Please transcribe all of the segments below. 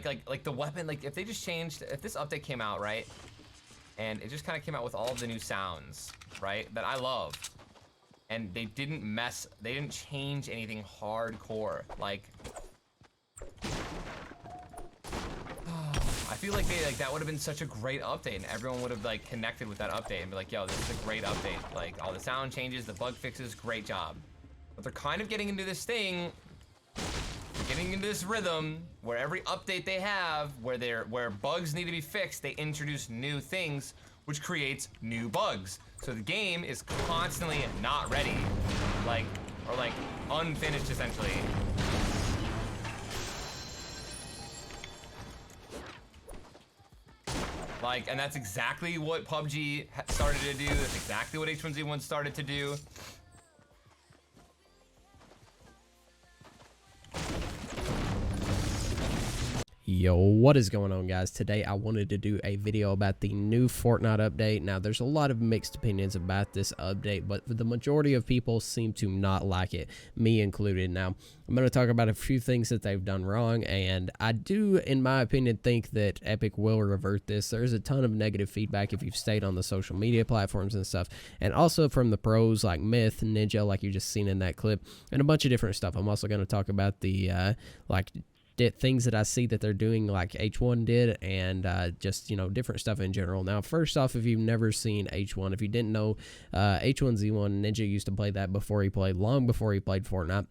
like the weapon, like if they just changed, if this update came out, right? And it just kind of came out with all of the new sounds, right? That I love. And they didn't change anything hardcore. Like, I feel like that would have been such a great update, and everyone would have like connected with that update and be like, yo, this is a great update. Like all the sound changes, the bug fixes, great job. But they're kind of getting into this thing, getting into this rhythm where every update they have, where bugs need to be fixed, they introduce new things, which creates new bugs. So the game is constantly not ready, or unfinished essentially. And that's exactly what PUBG started to do. That's exactly what H1Z1 started to do. Yo, what is going on, guys? Today I wanted to do a video about the new Fortnite update. Now, there's a lot of mixed opinions about this update, but the majority of people seem to not like it, me included. Now, I'm going to talk about a few things that they've done wrong, and I do, in my opinion, think that Epic will revert this. There's a ton of negative feedback if you've stayed on the social media platforms and stuff, and also from the pros like Myth, Ninja, like you just seen in that clip, and a bunch of different stuff. I'm also going to talk about the, things that I see that they're doing like H1 did, and just, you know, different stuff in general. Now, first off, if you've never seen H1, if you didn't know, H1Z1, Ninja used to play that long before he played Fortnite.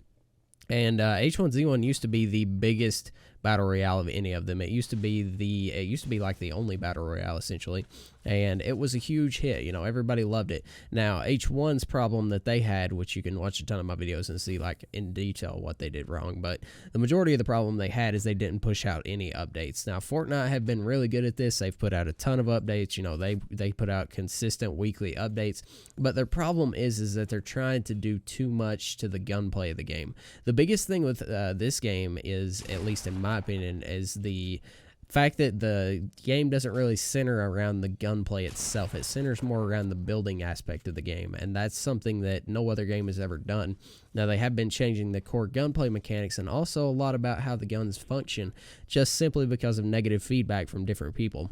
And H1Z1 used to be the biggest battle royale of any of them. It used to be like the only battle royale essentially, and it was a huge hit. You know, everybody loved it. Now, H1's problem that they had, which you can watch a ton of my videos and see like in detail what they did wrong, but the majority of the problem they had is they didn't push out any updates. Now, Fortnite have been really good at this. They've put out a ton of updates. You know, they put out consistent weekly updates, but their problem is that they're trying to do too much to the gunplay of the game. The biggest thing with this game is, at least in my opinion, is the fact that the game doesn't really center around the gunplay itself. It centers more around the building aspect of the game, and that's something that no other game has ever done. Now, they have been changing the core gunplay mechanics and also a lot about how the guns function, just simply because of negative feedback from different people.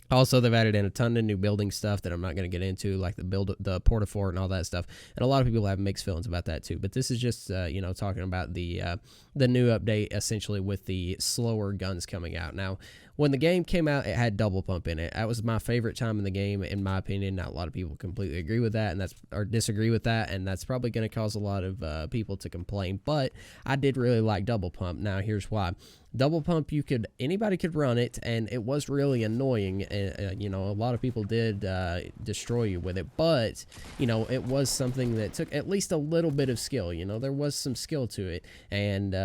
Also, they've added in a ton of new building stuff that I'm not going to get into, like the Porta-Fort and all that stuff. And a lot of people have mixed feelings about that too. But this is just, you know, talking about the new update, essentially, with the slower guns coming out. Now, when the game came out, it had double pump in it. That was my favorite time in the game, in my opinion. Now, a lot of people completely agree with that, or disagree with that, and that's probably going to cause a lot of people to complain. But I did really like double pump. Now, here's why. Double pump, anybody could run it, and it was really annoying. You know, a lot of people did destroy you with it, but, you know, it was something that took at least a little bit of skill. You know, there was some skill to it, and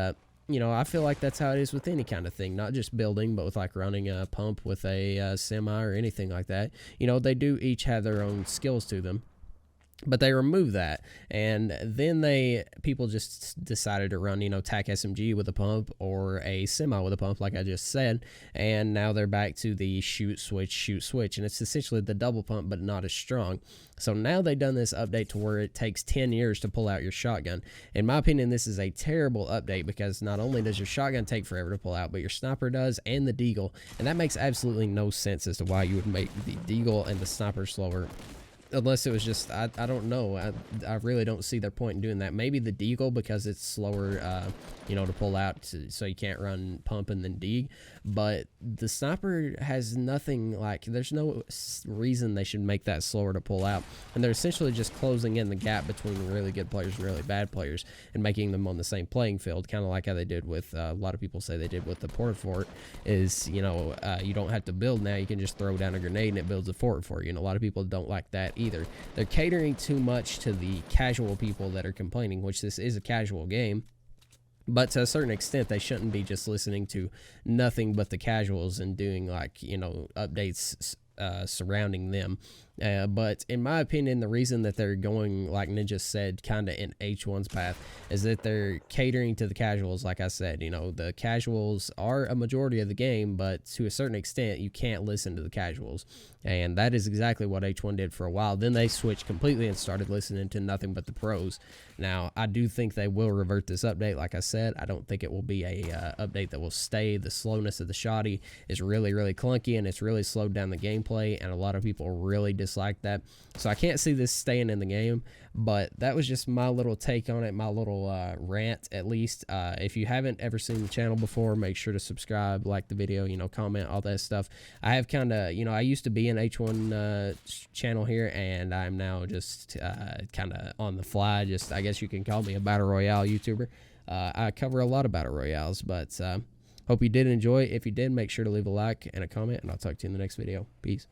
you know, I feel like that's how it is with any kind of thing, not just building, but with like running a pump with a semi or anything like that. You know, they do each have their own skills to them. But they removed that, and then people just decided to run, you know, TAC SMG with a pump or a semi with a pump, like I just said, and now they're back to the shoot, switch, and it's essentially the double pump, but not as strong. So now they've done this update to where it takes 10 years to pull out your shotgun. In my opinion, this is a terrible update, because not only does your shotgun take forever to pull out, but your sniper does, and the deagle, and that makes absolutely no sense as to why you would make the deagle and the sniper slower. Unless it was just, I don't know. I really don't see their point in doing that. Maybe the deagle, because it's slower, you know, to pull out, so you can't run pump and then deag. But the sniper has nothing, like, there's no reason they should make that slower to pull out. And they're essentially just closing in the gap between really good players and really bad players, and making them on the same playing field, kind of like how they did with, a lot of people say they did with the Porta-Fort, is, you know, you don't have to build now. You can just throw down a grenade and it builds a fort for you. And a lot of people don't like that either. They're catering too much to the casual people that are complaining, which this is a casual game. But to a certain extent, they shouldn't be just listening to nothing but the casuals and doing, like, you know, updates surrounding them. But in my opinion, the reason that they're going, like Ninja said, kind of in H1's path is that they're catering to the casuals. Like I said, you know, the casuals are a majority of the game, but to a certain extent, you can't listen to the casuals. And that is exactly what H1 did for a while. Then they switched completely and started listening to nothing but the pros. Now, I do think they will revert this update. Like I said, I don't think it will be a update that will stay. The slowness of the shoddy is really, really clunky, and it's really slowed down the gameplay, and a lot of people really dislike that. So I can't see this staying in the game, but that was just my little take on it, my little rant at least. If you haven't ever seen the channel before, make sure to subscribe, like the video, you know, comment, all that stuff. I have kind of, you know, I used to be an H1 channel here, and I'm now just kind of on the fly. Just, I guess you can call me a battle royale YouTuber. I cover a lot of battle royales, but hope you did enjoy. If you did, make sure to leave a like and a comment, and I'll talk to you in the next video. Peace.